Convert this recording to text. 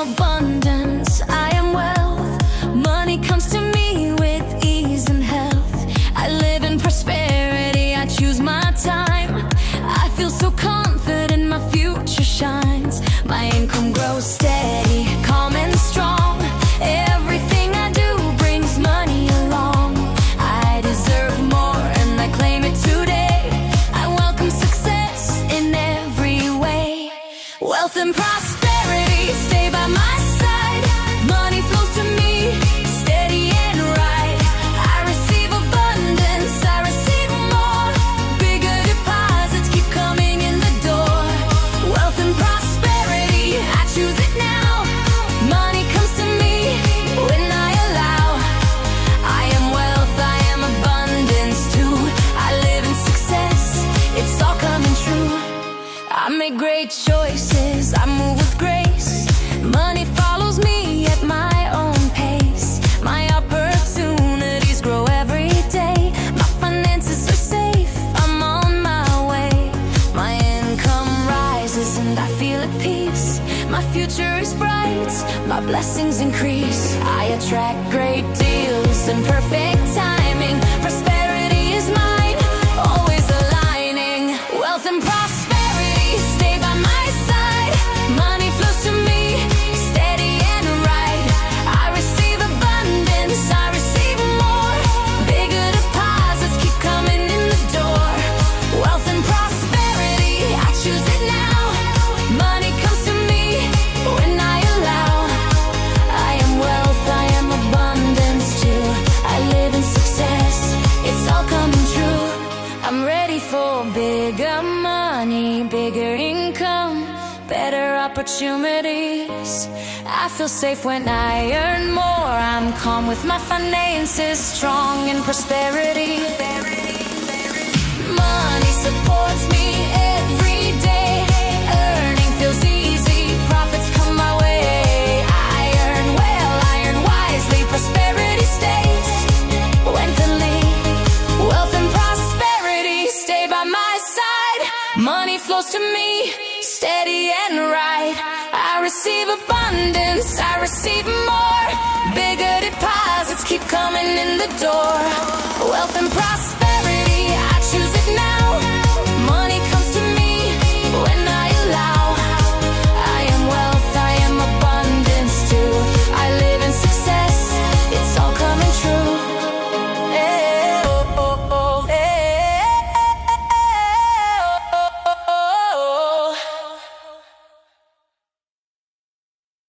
abundance, I am wealth. Money comes to me with ease and health. I live in prosperity, I choose my time. I feel so confident, my future shines. My income grows steady, calm and strong. Everything I do brings money along. I deserve more and I claim it today. I welcome success in every way. Wealth and prosperity stay by my side. Money flows to me, steady and right. I receive abundance, I receive more. Bigger deposits keep coming in the door. Wealth and prosperity, I choose it now. Money comes to me when I allow. I am wealth, I am abundance too. I live in success, it's all coming true. I make great choices, I move with grace. Money follows me at my own pace. My opportunities grow every day. My finances are safe, I'm on my way. My income rises and I feel at peace. My future is bright, my blessings increase. I attract great deals and perfect timing. Prosperity is mine, always aligning. Wealth and prosperity stay by my side. Money flows to me, steady and right. I receive abundance, I receive more. Bigger deposits keep coming in the door. Wealth and prosperity, I choose it now. Money comes to me when I allow. I am wealth, I am abundance too. I live in success, it's all coming true. I'm ready for bigger money, bigger income, better opportunities. I feel safe when I earn more. I'm calm with my finances, strong in prosperity. Money supports me every day. Earning feels easy, profits come my way. I earn well, I earn wisely. Prosperity stays lengthenly. Wealth and prosperity stay by my side. Money flows to me, steady and right. I receive abundance, I receive more. Bigger deposits keep coming in the door. Wealth and prosperity